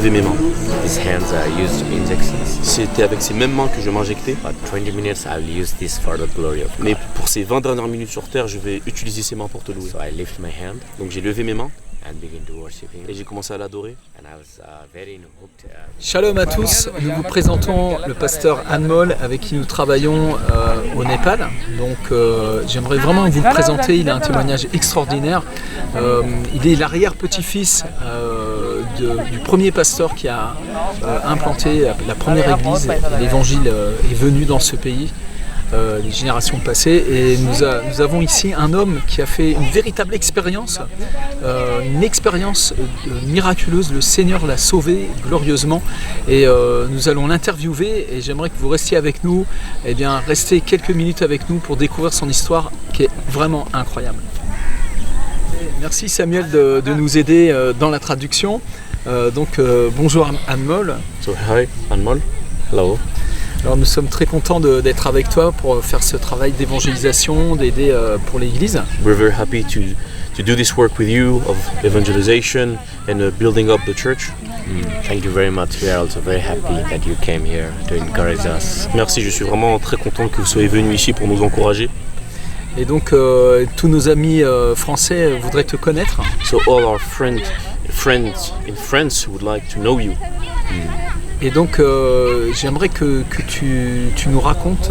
levé mes mains. These hands are used injections. C'était avec ces mêmes mains que je m'injectais. But 20 minutes I will use this for the glory of God. Mais pour ces 20 dernières minutes sur terre, je vais utiliser ces mains pour te louer. So I lift my hand Donc j'ai levé mes mains and begin to worship Him. et j'ai commencé à l'adorer. And I was very hooked. Shalom à tous, nous vous présentons le pasteur Anmol avec qui nous travaillons au Népal. Donc j'aimerais vraiment vous le présenter, il a un témoignage extraordinaire. Il est l'arrière-petit-fils du premier pasteur qui a implanté la première église. L'évangile est venu dans ce pays. Les générations passées, et nous avons ici un homme qui a fait une véritable expérience, une expérience miraculeuse. Le Seigneur l'a sauvé glorieusement, et nous allons l'interviewer, et j'aimerais que vous restiez avec nous, et bien restez quelques minutes avec nous pour découvrir son histoire qui est vraiment incroyable. Merci Samuel de nous aider dans la traduction. Bonjour Anmol. So hi, Anmol. Hello. Alors nous sommes très contents d'être avec toi pour faire ce travail d'évangélisation, d'aider pour l'Église. We're very happy to do this work with you of evangelization and building up the church. Thank you very much. We are also very happy that you came here to encourage us. Merci, je suis vraiment très content que vous soyez venus ici pour nous encourager. Et donc tous nos amis français voudraient te connaître. So all our friends in France would like to know you. Et donc j'aimerais que tu nous racontes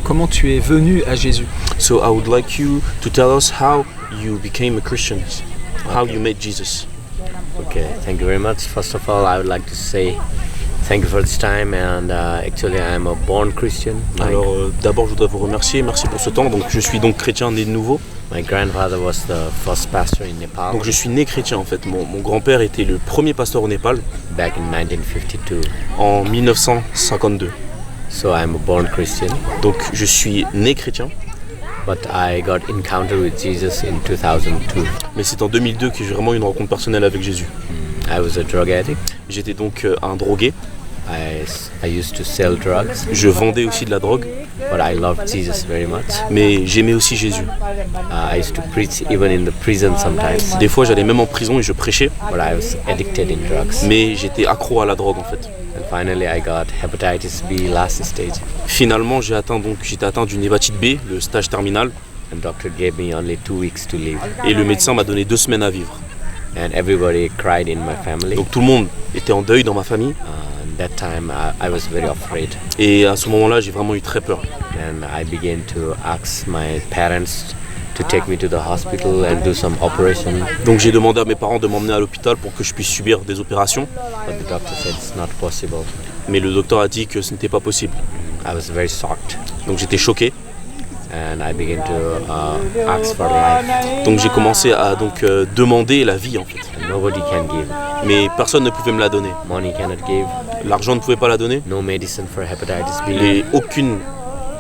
comment tu es venu à Jésus. So I would like you to tell us how you became a Christian, how you met Jesus. Okay, thank you very much. First of all, I would like to say thank you for this time, and actually I am a born Christian. Alors d'abord je voudrais vous remercier, merci pour ce temps. Donc je suis donc chrétien né de nouveau. My grandfather was the first pastor in Nepal. Donc je suis né chrétien en fait. Mon grand-père était le premier pasteur au Népal. Back in 1952. En 1952. So I'm a born Christian. Donc je suis né chrétien. But I got encounter with Jesus in 2002. Mais c'est en 2002 que j'ai vraiment eu une rencontre personnelle avec Jésus. I was a drug addict. J'étais donc un drogué. I used to sell drugs. Je vendais aussi de la drogue. But I loved Jesus very much. Mais j'aimais aussi Jésus. I used to preach even in the prison sometimes. Des fois j'allais même en prison et je prêchais. But I was addicted in drugs. Mais j'étais accro à la drogue en fait. And finally I got hepatitis B last stage. Finalement j'étais atteint d'une hépatite B, le stage terminal. And doctor gave me only 2 weeks to live. Et le médecin m'a donné 2 semaines à vivre. And everybody cried in my family. Donc tout le monde était en deuil dans ma famille. That time I was very afraid. Et à ce moment-là, j'ai vraiment eu très peur. And I began to ask my parents to take me to the hospital and do some operation. Donc j'ai demandé à mes parents de m'emmener à l'hôpital pour que je puisse subir des opérations. But the doctor said it's not possible. Mais le docteur a dit que ce n'était pas possible. I was very shocked. Donc j'étais choqué. And I began to ask for life. Donc j'ai commencé à demander la vie en fait. And nobody can give. Mais personne ne pouvait me la donner. Money cannot give. L'argent ne pouvait pas la donner. No medicine for hepatitis B. Et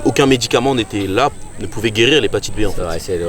aucun médicament n'était là, ne pouvait guérir l'hépatite B en fait. So I said,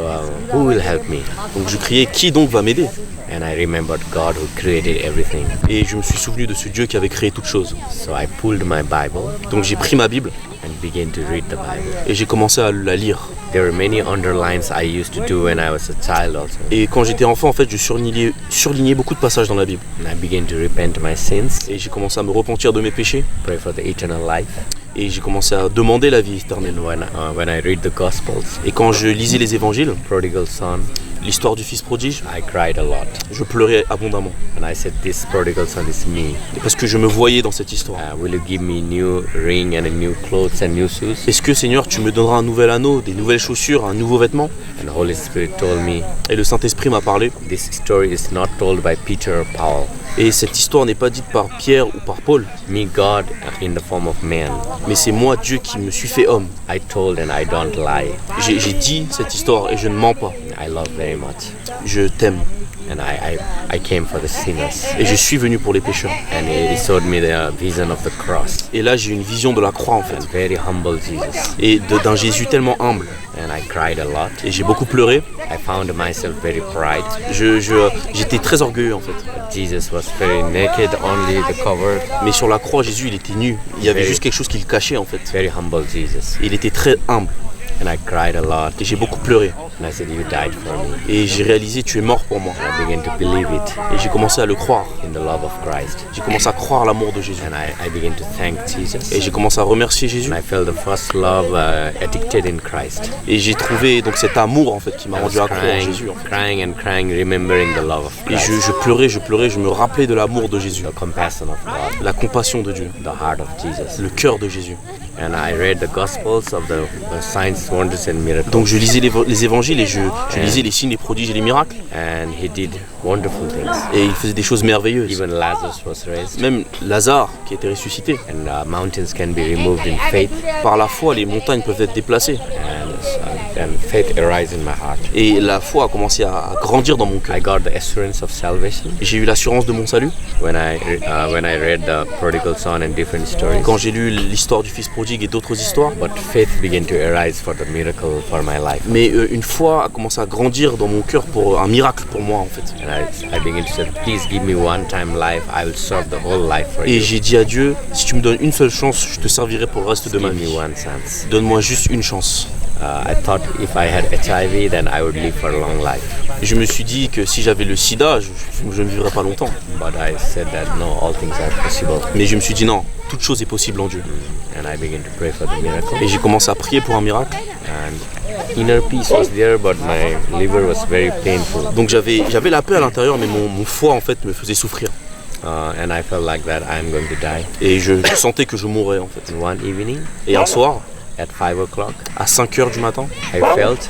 who will help me? Donc je criais, qui donc va m'aider? And I remembered God who created everything. Et je me suis souvenu de ce Dieu qui avait créé toutes choses. So I pulled my Bible. Donc j'ai pris ma Bible. And began to read the Bible. Et j'ai commencé à la lire. There were many underlines I used to do when I was a child also. Et quand j'étais enfant, en fait, je surlignais beaucoup de passages dans la Bible. And I began to repent my sins. Et j'ai commencé à me repentir de mes péchés. Pray for the eternal life. Et j'ai commencé à demander la vie éternelle. When I read the Gospels. Et quand je lisais les évangiles, Prodigal son. L'histoire du fils prodige, I cried a lot. Je pleurais abondamment. And I said, this prodigal son is me. Parce que je me voyais dans cette histoire. Will you give me new ring and new clothes and new shoes? Est-ce que Seigneur, tu me donneras un nouvel anneau, des nouvelles chaussures, un nouveau vêtement? And the Holy Spirit told me. Et le Saint-Esprit m'a parlé. This story is not told by Peter or Paul. Et cette histoire n'est pas dite par Pierre ou par Paul. Me, God, in the form of man. Mais c'est moi, Dieu, qui me suis fait homme. I told and I don't lie. J'ai dit cette histoire et je ne mens pas. I love very much. Je t'aime. And I came for the sinners. Et je suis venu pour les pécheurs. And he showed me the vision of the cross. Et là, j'ai une vision de la croix en fait. And very humble Jesus. Et d'un Jésus tellement humble. And I cried a lot. Et j'ai beaucoup pleuré. I found myself very pride. J'étais très orgueilleux en fait. Jesus was very naked, only the cover. Mais sur la croix, Jésus, il était nu. Il y avait juste quelque chose qui le cachait en fait. Very humble Jesus. Et il était très humble. And I cried a lot. Et j'ai beaucoup pleuré. And I said, you died for me. Et j'ai réalisé, tu es mort pour moi. I began to believe it Et j'ai commencé à le croire. in the love of Christ. J'ai commencé à croire l'amour de Jésus. And I began to thank Jesus. Et j'ai commencé à remercier Jésus. And I felt the first love addicted in Christ. Et j'ai trouvé donc cet amour en fait qui m'a I rendu was accro en Jésus. En fait. crying and crying, remembering the love of Et Christ. je pleurais, je me rappelais de l'amour de Jésus. The compassion of God, La compassion de Dieu. the heart of Jesus. Le cœur de Jésus. And I read the Gospels of the signs, wonders and miracles. Donc je lisais les évangiles et je lisais les signes, les prodiges et les miracles. And he did wonderful things. Et il faisait des choses merveilleuses. Even Lazarus was raised. Même Lazare qui a été ressuscité. And mountains can be removed in faith. Par la foi, les montagnes peuvent être déplacées. And faith arise in my heart. Et la foi a commencé à grandir dans mon cœur. I got the assurance of salvation Et j'ai eu l'assurance de mon salut. when I read the prodigal son and different stories. Quand j'ai lu l'histoire du fils prodigue et d'autres histoires. But faith began to arise for the miracle for my life. Mais une foi a commencé à grandir dans mon cœur pour un miracle pour moi en fait. And I began to say, please give me one time life. I will serve the whole life for Et you. j'ai dit à Dieu, si tu me donnes une seule chance, je te servirai pour le reste de ma Give me vie. one chance. Donne-moi juste une chance. I thought if I had HIV, then I would live for a long life. Et je me suis dit que si j'avais le sida, je ne vivrais pas longtemps. But I said that no, all things are possible. Mais je me suis dit non, toute chose est possible en Dieu. And I began to pray for the miracle. Et j'ai commencé à prier pour un miracle. And inner peace was there, but my liver was very painful. Donc j'avais la paix à l'intérieur, mais mon foie en fait me faisait souffrir. And I felt like that I'm going to die. Et je sentais que je mourrais en fait. And one evening, Et un soir, at 5 o'clock, à 5 heures du matin, I felt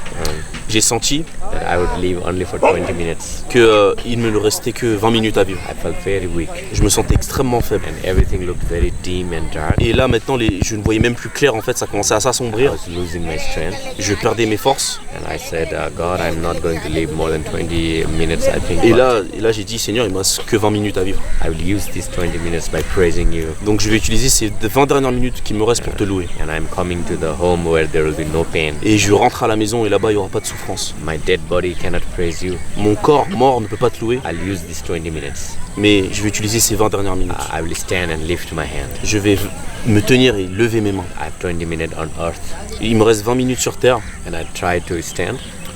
j'ai senti that I would live only for 20 minutes. qu'il me restait que 20 minutes à vivre. I felt very weak, Je me sentais extrêmement faible. and everything looked very dim and dark. Et là maintenant, je ne voyais même plus clair en fait, ça commençait à I s'assombrir. was losing my strength, Je perdais mes forces. and I said, God, I'm not going to live more than 20 minutes, I think. Et but là j'ai dit, Seigneur, il me reste que 20 minutes à vivre. I will use these 20 minutes by praising you. Donc je vais utiliser ces 20 dernières minutes qui me restent pour te louer. And I'm coming to the home where there will be no pain. Et je rentre à la maison et là-bas, il n'y aura pas de souffrance. My dead body cannot praise you. Mon corps mort ne peut pas te louer, I'll use these 20 minutes. mais je vais utiliser ces 20 dernières minutes. I will stand and lift my hand. Je vais me tenir et lever mes mains. I have 20 minutes on earth, Il me reste 20 minutes sur terre, and I try to stand,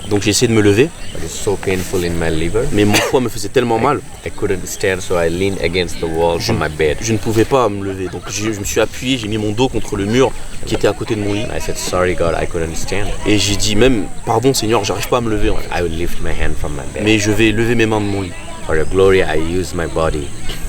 donc j'ai essayé de me lever, but it's so painful in my liver. mais mon foie me faisait tellement mal, I couldn't stand, so I leaned against the wall from my bed. je ne pouvais pas me lever. Donc je me suis appuyé, j'ai mis mon dos contre le mur qui était à côté de mon lit. And I said, sorry God, I couldn't stand. Et j'ai dit même, pardon Seigneur, j'arrive pas à me lever en fait. I will lift my hand from my bed. Mais je vais lever mes mains de mon lit. For your glory, I use my body.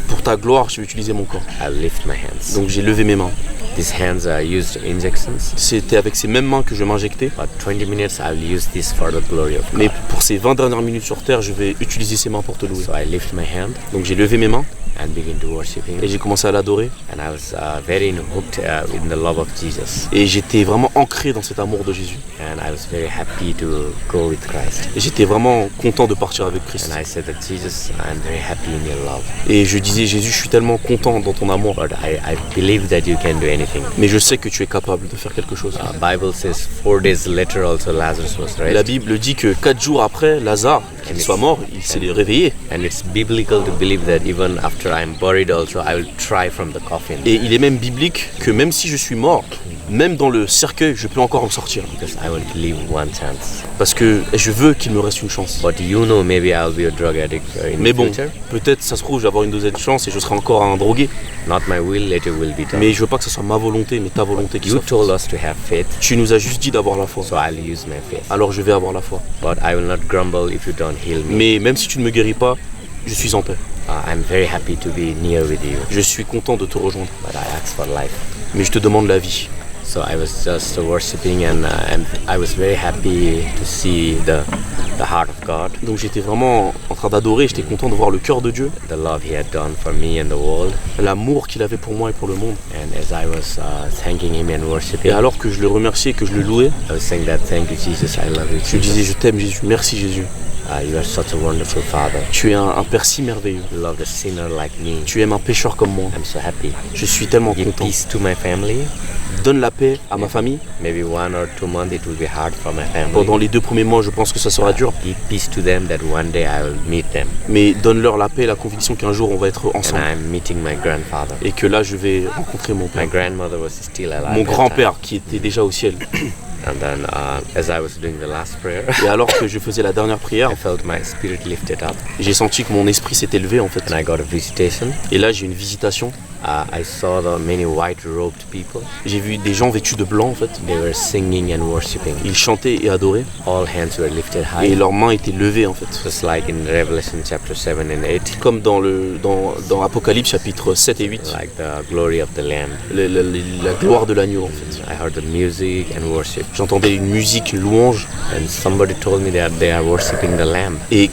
Pour ta gloire, je vais utiliser mon corps. I lift my hands. Donc j'ai levé mes mains. These hands are used injections, C'était avec ces mêmes mains que je m'injectais. but 20 minutes I will use this for the glory of God. Mais pour ces 20 dernières minutes sur terre, je vais utiliser ces mains pour te louer. So I lift my hand Donc j'ai levé mes mains and begin to worship Him. et j'ai commencé à l'adorer. And I was very hooked in the love of Jesus. Et j'étais vraiment ancré dans cet amour de Jésus. And I was very happy to go with Christ. Et j'étais vraiment content de partir avec Christ. And I said that Jesus, I'm very happy in your love. Et je disais, Jésus, je suis tellement content dans ton amour. But I believe that you can do anything. Mais je sais que tu es capable de faire quelque chose. Bible says 4 days later also Lazarus was La raised. Bible dit que 4 jours après, Lazare, qu'il soit mort, il s'est réveillé. And it's biblical to believe that even after I'm buried also I will try from the coffin. Et il est même biblique que même si je suis mort, même dans le cercueil, je peux encore en sortir. Because I want to live one chance. Parce que je veux qu'il me reste une chance. But you know, maybe I'll be a drug addict in Mais the bon, future. peut-être ça se trouve, je vais avoir une deuxième chance et je serai encore un drogué. Not my will, let your will be done. Mais je veux pas que ce soit ma volonté, mais ta volonté qui You soit told faite. us to have faith, Tu nous as juste dit d'avoir la foi. so I'll use my faith. Alors je vais avoir la foi. But I will not grumble if you don't heal me. Mais même si tu ne me guéris pas, je suis en paix. I'm very happy to be near with you. Je suis content de te rejoindre. But I ask for life. Mais je te demande la vie. So I was just worshiping and I was very happy to see the heart of God, Donc j'étais vraiment en train d'adorer, j'étais content de voir le cœur de Dieu, the love He had done for me and the world. l'amour qu'il avait pour moi et pour le monde. And as I was thanking Him and Et worshiping, alors que je le remerciais, que je le louais, I was saying that thank you Jesus, I love you je lui disais Jesus. je t'aime Jésus, merci Jésus. You are such a wonderful Father. Tu es un Père si merveilleux. You love a sinner like me. Tu aimes un pécheur comme moi. I'm so happy. Je suis tellement Give content. peace to my family. Donne la paix à ma famille. Maybe 1 or 2 months it will be hard for my family. Pendant les 2 premiers mois, je pense que ça sera dur. Give peace to them that one day I will meet them. Mais donne-leur la paix et la conviction qu'un jour on va être And ensemble. I'm meeting my grandfather. Et que là, je vais rencontrer mon My père. grandmother was still alive. Mon at that grand-père qui était déjà au ciel. time. And then as I was doing the last prayer, Et alors que je faisais la dernière prière, I felt my spirit lifted up. j'ai senti que mon esprit s'est élevé en fait. And I got a visitation. Et là j'ai eu une visitation. I saw the many white-robed people. J'ai vu des gens vêtus de blanc en fait. They were singing and worshiping. Ils chantaient et adoraient. All hands were lifted Et high. leurs mains étaient levées en fait. Just like in Revelation chapter 7 and 8. Comme dans Apocalypse chapitre 7 et 8. Like the glory of the Lamb. La gloire de l'agneau en fait. I heard the music and worship. J'entendais une musique, une louange. And somebody told me that they are worshiping the Lamb. Et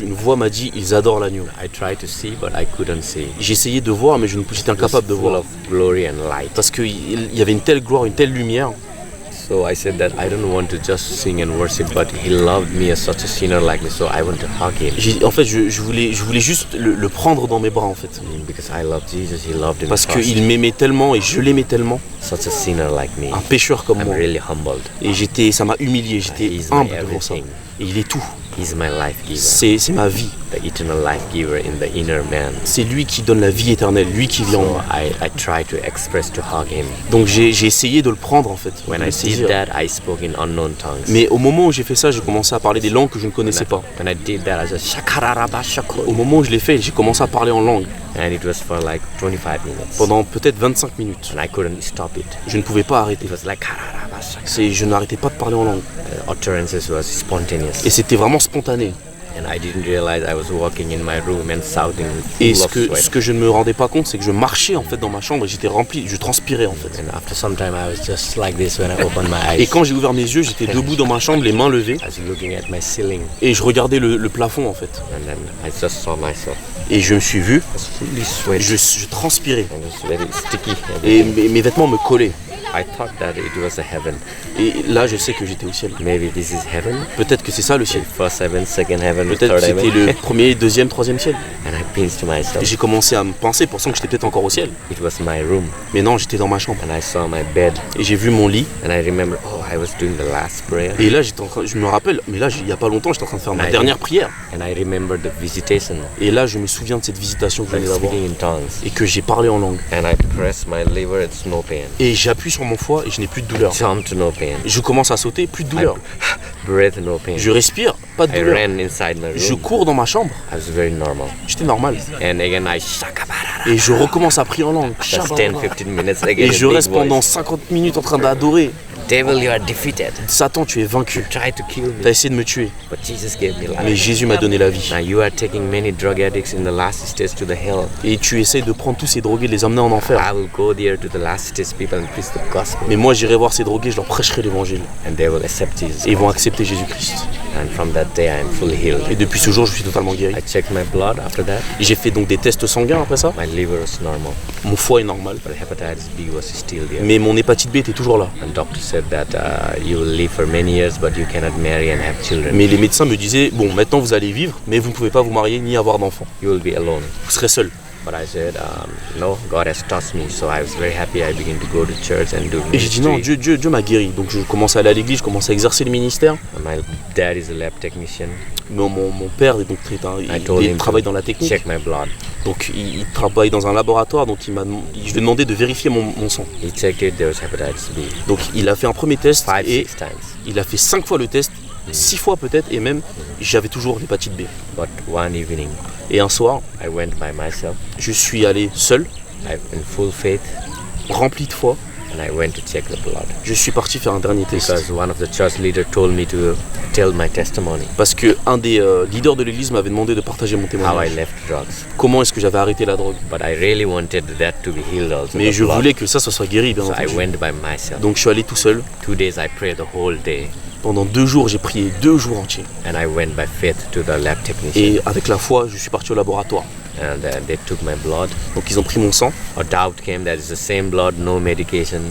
une voix m'a dit, ils adorent l'agneau. I tried to see, but I couldn't see. J'essayais de voir, mais j'étais incapable de Full voir. of glory and light. Parce qu'il y avait une telle gloire, une telle lumière. So I said that I don't want to just sing and worship, but he loved me as such a sinner like me, so I want to hug him. En fait, je voulais juste le prendre dans mes bras en fait. Because I love Jesus, he loved him Parce first. qu'il m'aimait tellement et je l'aimais tellement. Such a sinner like me. Un pécheur comme I'm moi. really humbled. Et ça m'a humilié, j'étais He's my humble devant ça. everything. Et il est tout. He's my life giver. C'est ma vie. The eternal life giver in the inner man. C'est lui qui donne la vie éternelle, lui qui vit en So moi. I tried to express to hug him. Donc j'ai essayé de le prendre en fait. de When le I saisir. did that, I spoke in unknown tongues. Mais au moment où j'ai fait ça, j'ai commencé à parler des langues que je ne connaissais pas. When I did that, I just shakararaba shakro. Au moment où je l'ai fait, j'ai commencé à parler en langue And it was for like 25 minutes. pendant peut-être 25 minutes. And I couldn't stop it. Je ne pouvais pas arrêter. It was like kararaba shakro. Je n'arrêtais pas de parler en langue. Utterances was spontaneous. Et c'était vraiment spontané. And I didn't realize I was walking in my room and shouting Et full of ce sweat. que je ne me rendais pas compte, c'est que je marchais en fait dans ma chambre et j'étais rempli, je transpirais en fait. And after some time, I was just like this when I opened my Et eyes. quand j'ai ouvert mes yeux, j'étais debout dans ma chambre, les mains levées, I was looking at my ceiling, et je regardais le plafond en fait. and then I just saw myself. Et je me suis vu, I was fully sweat. je transpirais. And it was very sticky. Et mes vêtements me collaient. I thought that it was a heaven. Et là, je sais que j'étais au ciel. Maybe this is heaven. Peut-être que c'est ça le ciel. First heaven, second heaven, Peut-être third que c'était heaven. le premier, deuxième, troisième ciel. And I pinched Et myself. j'ai commencé à me penser, pensant que j'étais peut-être encore au ciel. It was my room, Mais non, j'étais dans ma chambre. and I saw my bed, Et j'ai vu mon lit. and I remember, oh, I was doing the last prayer. Et là, je me rappelle, mais là, il n'y a pas longtemps, j'étais en train de faire ma dernière prière. And I remember the visitation, Et là, je me souviens de cette visitation que je like venais d'avoir. speaking in tongues. Et que j'ai parlé en langue. And I pressed my liver, it's no pain. Et j'appuie sur mon foie et je n'ai plus de douleur. Jumped, no pain. Je commence à sauter, plus de douleur. Breath, no pain. Je respire, pas de I douleur. ran inside my Je room. cours dans ma chambre. I was very normal. J'étais normal. And again, I shakabarara. Et je recommence à prier en langue. Just 10-15 minutes again. Et in je big reste pendant voice. 50 minutes en train d'adorer. Devil, you are defeated. Satan, tu es vaincu. Try to kill T'as me, essayé de me tuer. but Jesus gave me Mais life. Jésus m'a donné la vie. Now you are taking many drug addicts in the last stage to the hell. Et tu essayes de prendre tous ces drogués, de les emmener en enfer. I will go there to the last stage people and preach the gospel, Mais moi, j'irai voir ces drogués, je leur prêcherai l'évangile. and they will accept Jesus. Et ils vont accepter Jésus-Christ. And from that day, I am fully healed. Et depuis ce jour, je suis totalement guéri. I checked my blood after that. Et j'ai fait donc des tests sanguins après ça. My liver was normal, Mon foie est normal. but hepatitis B was still there. Mais mon hépatite B était toujours là. And doctor said that you will live for many years, but you cannot marry and have children. Mais les médecins me disaient, bon, maintenant vous allez vivre, mais vous ne pouvez pas vous marier ni avoir d'enfants. You will be alone. Vous serez seul. But I said, no, God has touched me, so I was very happy. I began to go to church and do Et j'ai dit non, ministry. Dieu m'a guéri. Donc je commence à aller à l'église, je commence à exercer le ministère. And my dad is a lab technician. Mon père est donc I told him travaille to dans la technique. check my blood. Donc il travaille dans un laboratoire, donc je lui ai demandé de vérifier mon sang. He checked it, there was hepatitis B. Donc il a fait un premier test et 5-6 times. il a fait 5 fois le test, 6 fois peut-être, et même j'avais toujours l'hépatite B. But one evening, Et un soir, I went by myself, je suis allé seul, in full faith, rempli de foi. and I went to check the blood. Je suis parti faire un dernier test. Because one of the church leaders told me to tell my testimony, Parce que un des leaders de l'église m'avait demandé de partager mon how I témoignage. left drugs. Comment est-ce que j'avais arrêté la drogue. But I really wanted that to be healed also. Mais the je blood. voulais que ça soit guéri, bien So I entendu. went by myself. Donc je suis allé tout seul. 2 days I prayed the whole day, Pendant 2 jours, j'ai prié 2 jours entiers. and I went by faith to the lab technician. Et avec la foi, je suis parti au laboratoire. And they took my blood. Donc ils ont pris mon sang. A doubt came that it's the same blood, no medication.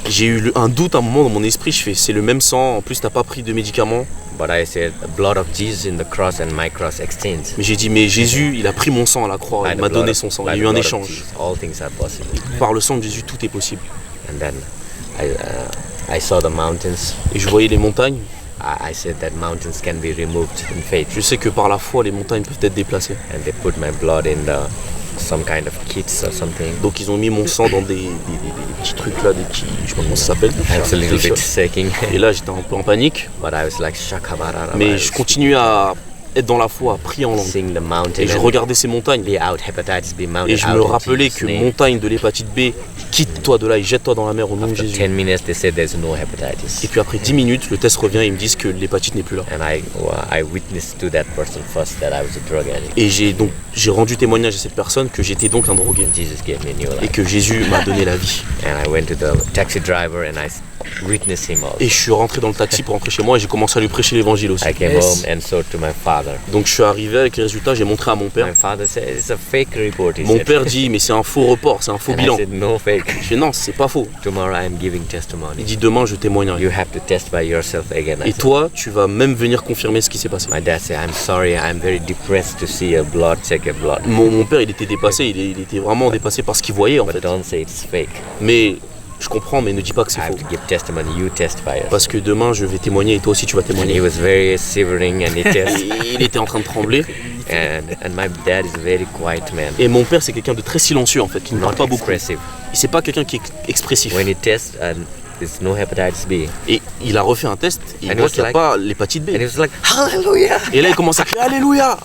J'ai eu un doute à un moment dans mon esprit. Je fais, c'est le même sang. En plus, t'as pas pris de médicaments. But I said, the blood of Jesus in the cross and my cross exchange. Mais j'ai dit, mais Jésus, il a pris mon sang à la croix. By Il the m'a blood donné of- son sang. by Il y a the eu un blood of échange. Jesus, all things are possible. Par le sang de Jésus, tout est possible. And then I saw the mountains. Et je voyais les montagnes. I said that mountains can be removed in faith. Je sais que par la foi, les montagnes peuvent être déplacées. And they put my blood in some kind of kits or something. Donc ils ont mis mon sang dans des petits truc là, je sais pas comment ça s'appelle. I was a little bit shaking, Et là, j'étais un peu en panique, but I was like shakabarara. mais je continuais à être dans la foi, à prier en langue. Seeing the mountain Et je regardais ces montagnes. be out, hepatitis B mountain Et je out me in rappelais Jesus' que name. montagne de l'hépatite B, quitte-toi de là et jette-toi dans la mer au nom de After Jésus. 10 minutes, they said there's no hepatitis. Et puis après 10 minutes, le test revient et ils me disent que l'hépatite n'est plus là. And I witnessed to that person first that I was a drug addict. Et j'ai rendu témoignage à cette personne que j'étais donc un drogué Jesus gave me a new et life. que Jésus m'a donné la vie. And I went to the taxi driver and I witnessed him all. Et je suis rentré dans le taxi pour rentrer chez moi et j'ai commencé à lui prêcher l'évangile aussi. I came Yes. home and showed to my father. Donc je suis arrivé avec les résultats, j'ai montré à mon père. My father said it's a fake report. He Mon said. père dit mais c'est un faux report, c'est un faux And bilan. I said no fake. Je fais non, c'est pas faux. Tomorrow I am giving Il testimony. dit demain je témoignerai. You have to test by yourself again. I Et said. toi, tu vas même venir confirmer ce qui s'est passé. My dad said, I'm sorry, I'm very depressed to see a blood, check your blood. Mon père il était dépassé, il était vraiment dépassé par ce qu'il voyait en But fait. don't say it's fake. Mais je comprends, mais ne dis pas que c'est I have faux. to give testimony, you testify. Parce que demain je vais témoigner et toi aussi tu vas And he témoigner. was very shivering and he tested. Il était en train de trembler. and my dad is a very quiet man. Et mon père c'est quelqu'un de très silencieux en fait, qui ne parle Not pas beaucoup. expressive. C'est pas quelqu'un qui est expressif. When he tests and there's no hepatitis B. Et il a refait un test et il And voit it was qu'il n'y a like- pas l'hépatite B. And he was like, hallelujah! Et là il commence à crier Alléluia.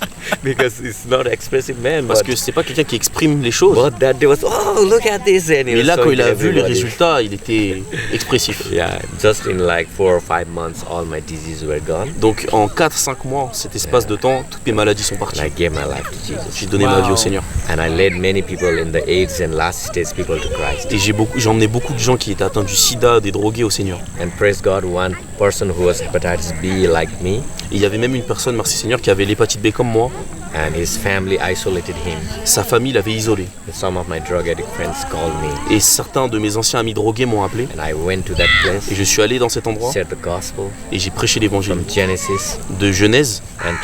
Because he's not an expressive man. Parce but, que c'est pas quelqu'un qui exprime les choses. but that day was, oh, look at this. And he Mais was là quand showing il a to vu les everybody. résultats, il était expressif. Yeah, just in like 4 or 5 months, all my diseases were gone. Donc en 4-5 mois, cet espace de temps, toutes mes maladies sont And parties. I gave my life to Jesus. J'ai donné ma vie au Seigneur. And I led many people in the AIDS and last stage people to Christ. Et j'ai emmené beaucoup de gens qui étaient atteints du sida, des drogués au Seigneur. And praise God, one person who was hepatitis B like me, Et il y avait même une personne, merci Seigneur, qui avait l'hépatite B comme moi. and his family isolated him. Sa famille l'avait isolé. And some of my drug addict friends called me. Et certains de mes anciens amis drogués m'ont appelé. And I went to that place, Et je suis allé dans cet endroit shared the gospel et j'ai prêché l'évangile from Genesis de Genèse, and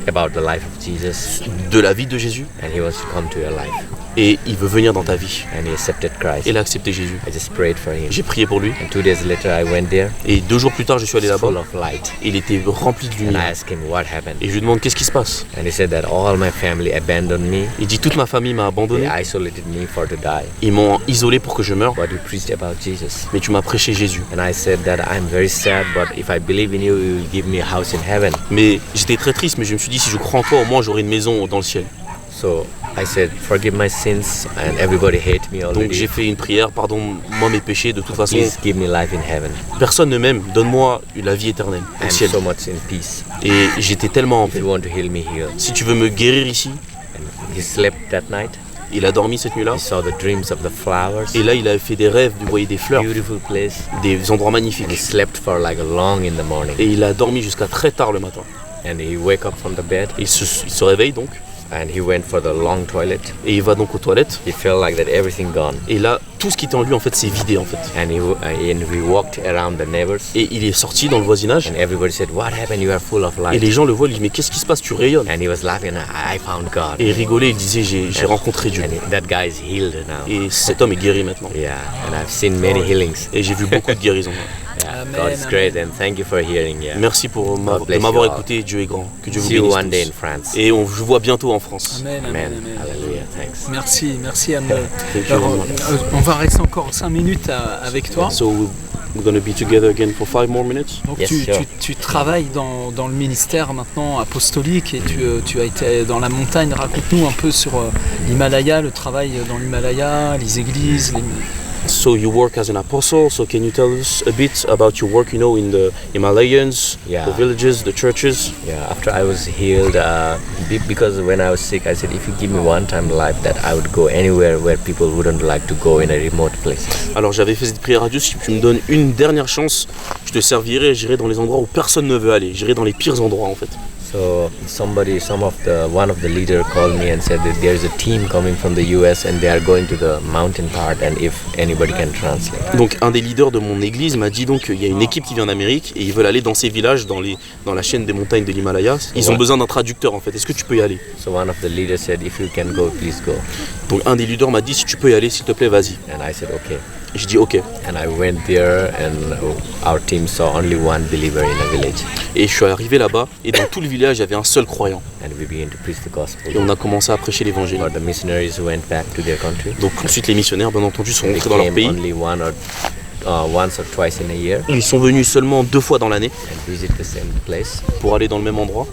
about the life of Jesus. de la vie de Jésus. And he wants to come to your life. Et il veut venir dans ta vie. And he accepted Christ. Et il a accepté Jésus. I just prayed for him. J'ai prié pour lui. And 2 days later I went there, Et 2 jours plus tard, je suis allé full là-bas. of light. Il était rempli de And I lumière. asked him what happened. Et je lui demande qu'est-ce qui se passe. And he said that all my family abandoned me. Il dit toute ma famille m'a They abandonné. isolated me for to die. Ils m'ont isolé pour que je meure. But you preached about Jesus. Mais tu m'as prêché Jésus. And I said that I'm very sad, but if I believe in you, you will give me a house in heaven. Mais j'étais très triste, mais je me suis dit si je crois en toi, au moins j'aurai une maison dans le ciel. So I said, forgive my sins, and everybody hate me Donc already. j'ai fait une prière, pardonne-moi mes péchés, de toute façon, Please give me life in heaven. personne ne m'aime, donne-moi la vie éternelle au I'm ciel. so much in peace. Et j'étais tellement en If paix. you want to heal me, heal. Si tu veux me guérir ici, And he slept that night. il a dormi cette nuit-là. He saw the dreams of the flowers. Et là, il a fait des rêves, vous voyez des fleurs, Beautiful place. des endroits And he magnifiques. slept for like a long in the morning. Et il a dormi jusqu'à très tard le matin. And he wake up from the bed Il se réveille donc, and he went for the long toilet. et il va donc aux toilettes. He felt like that everything gone. Et là, tout ce qui était en lui, en fait, s'est vidé, en fait. And we walked around the neighbors. Et il est sorti dans le voisinage, And everybody said, what happened? You are full of et light. les gens le voient, ils disent mais qu'est-ce qui se passe, tu rayonnes. And he was laughing, I found God. Et il rigolait, il disait j'ai rencontré Dieu. That guy is healed now. Et cet homme est guéri maintenant. Yeah, and I've seen many healings. Et j'ai vu beaucoup de guérisons. Yeah, Amen, God is great, and thank you for hearing. Yeah. Merci pour God de bless m'avoir you all. écouté, Dieu est grand. Que Dieu vous See you bénisse one day in tous. France. Et je vous vois bientôt en France. Amen, amen, Amen. amen. Hallelujah. Thanks. Merci Anne. Thank you Alors, very much. on va rester encore 5 minutes avec toi. So we're going to be together again for 5 more minutes. Donc Yes, tu, sure. tu travailles dans le ministère maintenant apostolique et tu as été dans la montagne. Raconte-nous un peu sur l'Himalaya, le travail dans l'Himalaya, les églises. So you work as an apostle. So can you tell us a bit about your work, in the Himalayas, Yeah. the villages, the churches? Yeah, after I was healed, because when I was sick, I said, if you give me one time life, that I would go anywhere where people wouldn't like to go in a remote place. Alors j'avais fait cette prière à Dieu, si tu me donnes une dernière chance, je te servirai, j'irai dans les endroits où personne ne veut aller, j'irai dans les pires endroits en fait. So one of the leader called me and said that there is a team coming from the US and they are going to the mountain part, and if anybody can translate. Donc un des leaders de mon église m'a dit donc qu'il y a une équipe qui vient d'Amérique et ils veulent aller dans ces villages, dans la chaîne des montagnes de l'Himalaya. Ils ont besoin d'un traducteur en fait, est-ce que tu peux y aller? So one of the leaders said, if you can go, please go. Donc un des leaders m'a dit si tu peux y aller s'il te plaît vas-y. And I said, okay. J'ai dit ok. And I went there, and our team saw only one believer in a village. Et je suis arrivé là-bas, et dans tout le village, il y avait un seul croyant. And we began to preach the gospel. Et on a commencé à prêcher l'évangile. But the missionaries went back to their country. Donc ensuite, les missionnaires, bien entendu, sont They rentrés dans leur came pays. only once or twice in a year Ils sont venus seulement 2 fois dans l'année and visit the same place. pour aller dans le même endroit.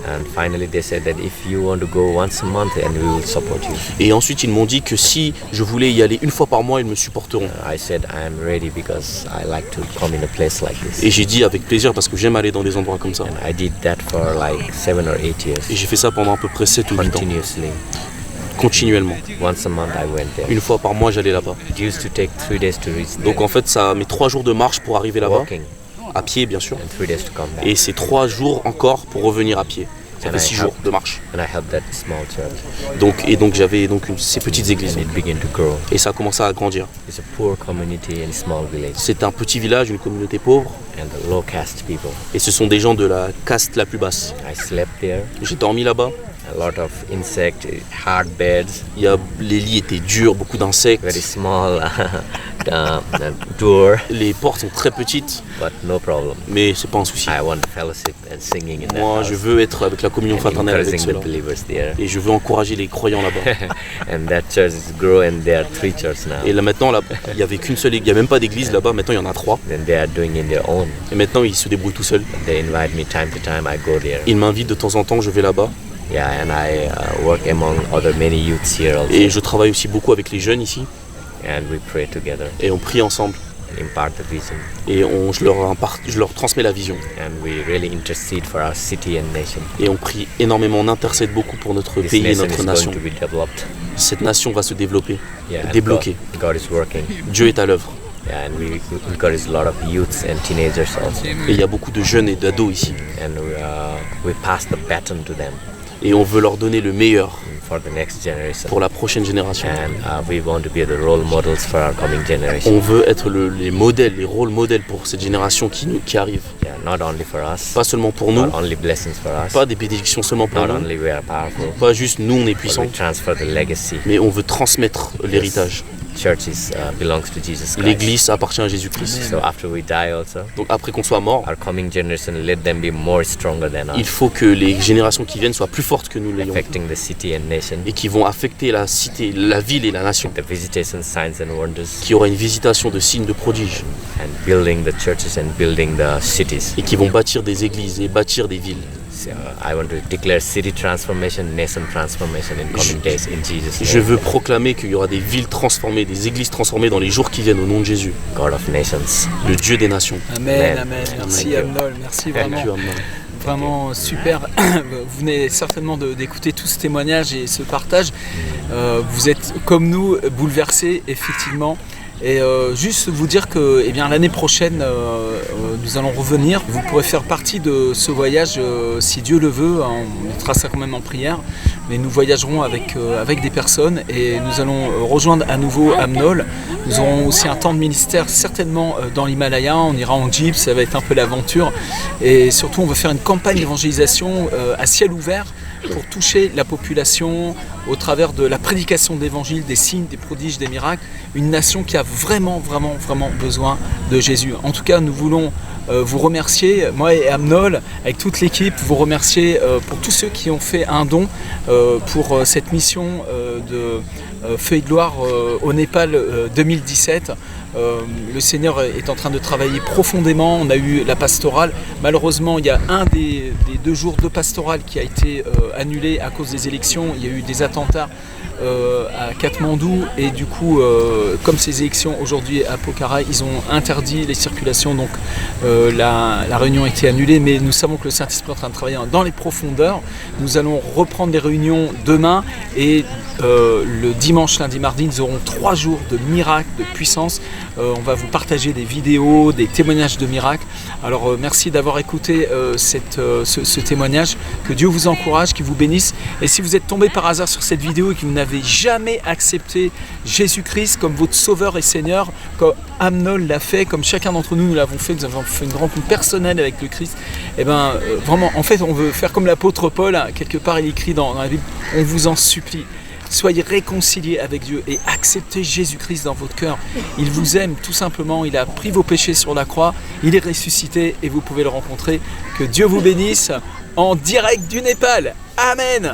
And finally they said that if you want to go once a month, and we will support you. Et ensuite, ils m'ont dit que si je voulais y aller 1 fois par mois, ils me supporteront. I said I am ready because I like to come in a place like this. Et j'ai dit avec plaisir parce que j'aime aller dans des endroits comme ça. And I did that for like 7 or 8 years. Et j'ai fait ça pendant à peu près 7 ou 8 ans, Continuously. continuellement. Once a month I went there. 1 fois par mois, j'allais là-bas. It used to take 3 days to reach there. Donc en fait, ça met 3 jours de marche pour arriver là-bas, Walking, à pied bien sûr. and 3 days to come back. Et c'est 3 jours encore pour revenir à pied. Ça fait 6 jours de marche. And I helped that small church. Donc j'avais ces petites églises. And it began to grow. Et ça a commencé à grandir. It's a poor community in a small village. C'est un petit village, une communauté pauvre. And the low caste people. Et ce sont des gens de la caste la plus basse. I slept there. J'ai dormi là-bas. A lot of insects, hard beds, Les lits étaient durs, beaucoup d'insectes. very small door, Les portes sont très petites, but no problem. mais c'est pas un souci. I want fellowship and singing in that Moi, house. je veux être avec la communion And fraternelle avec encouraging ceux-là. the believers there. Et je veux encourager les croyants là-bas. And that church is growing. There are 3 churches now. Et là maintenant, il y avait qu'une seule, il y a même pas d'église là-bas. Maintenant, il y en a 3. Then they are doing in their own. Et maintenant, ils se débrouillent tout seuls. They invite me time to time. I go there. Ils m'invitent de temps en temps, je vais là-bas. Yeah, and I work among other many youths here also. Et je travaille aussi beaucoup avec les jeunes ici. And we pray together Et on prie ensemble. and impart the vision. Et je leur transmets la vision. And we really intercede for our city and nation. Et on prie énormément, on intercède beaucoup pour notre This pays et nation notre is nation. going to be developed. Cette nation va se développer, Yeah, and débloquer. God is working. Dieu est à l'œuvre. Yeah, and we encourage a lot of youths and teenagers also. Et il y a beaucoup de jeunes et d'ados ici. And we pass the baton to them Et on veut leur donner le meilleur for the next generation. pour la prochaine génération. And we want to be the role models for our coming generation. On veut être les modèles, les rôles modèles pour cette génération qui arrive. Yeah, not only for us, Pas seulement pour nous, not only blessings for us, pas des bénédictions seulement pour not nous, only we are powerful, pas juste nous on est but puissants, we transfer the legacy. mais on veut transmettre l'héritage. Churches belongs to Jesus Christ. L'église appartient à Jésus-Christ. So after we die also, Donc après qu'on soit mort, our coming generation, let them be more stronger than il us, faut que les générations qui viennent soient plus fortes que nous l'ayons affecting the city and nation, et qui vont affecter la cité, la ville et la nation. the visitation signs and wonders, Qui aura une visitation de signes de prodiges and building the churches and building the cities. et qui vont bâtir des églises et bâtir des villes. So I want to declare city transformation, nation transformation in coming days in Jesus' Je name. veux proclamer qu'il y aura des villes transformées, des églises transformées dans les jours qui viennent au nom de Jésus, God of nations. le Dieu des nations. Amen, Amen. amen. Merci Amen. Amnol, merci vraiment. Thank you, Amnon. Vraiment super. Vous venez certainement d'écouter tout ce témoignage et ce partage. Vous êtes comme nous bouleversés effectivement. Et juste vous dire que l'année prochaine, nous allons revenir. Vous pourrez faire partie de ce voyage si Dieu le veut. On mettra ça quand même en prière. Mais nous voyagerons avec des personnes et nous allons rejoindre à nouveau Amnol. Nous aurons aussi un temps de ministère certainement dans l'Himalaya. On ira en jeep, ça va être un peu l'aventure. Et surtout, on veut faire une campagne d'évangélisation à ciel ouvert pour toucher la population au travers de la prédication de l'évangile, des signes, des prodiges, des miracles. Une nation qui a vraiment besoin de Jésus. En tout cas, nous voulons vous remercier, moi et Amnol, avec toute l'équipe, vous remercier pour tous ceux qui ont fait un don pour cette mission de Feu et Gloire au Népal 2017. Le Seigneur est en train de travailler profondément. On a eu la pastorale. Malheureusement, il y a un des 2 jours de pastorale qui a été annulé à cause des élections. Il y a eu des attentats à Katmandou et du coup, comme ces élections aujourd'hui à Pokhara, ils ont interdit les circulations. Donc la réunion a été annulée, mais nous savons que le Saint-Esprit est en train de travailler dans les profondeurs. Nous allons reprendre les réunions demain et le dimanche, lundi, mardi, nous aurons 3 jours de miracles, de puissance. On va vous partager des vidéos, des témoignages de miracles. Alors merci d'avoir écouté ce témoignage. Que Dieu vous encourage, qu'il vous bénisse. Et si vous êtes tombé par hasard sur cette vidéo et que vous n'avez jamais accepté Jésus-Christ comme votre sauveur et Seigneur, comme Amnol l'a fait, comme chacun d'entre nous l'avons fait, nous avons fait une rencontre personnelle avec le Christ, et vraiment, en fait, on veut faire comme l'apôtre Paul, quelque part il écrit dans la Bible, on vous en supplie. soyez réconciliés avec Dieu et acceptez Jésus-Christ dans votre cœur. Il vous aime tout simplement, il a pris vos péchés sur la croix, il est ressuscité et vous pouvez le rencontrer. Que Dieu vous bénisse en direct du Népal. Amen.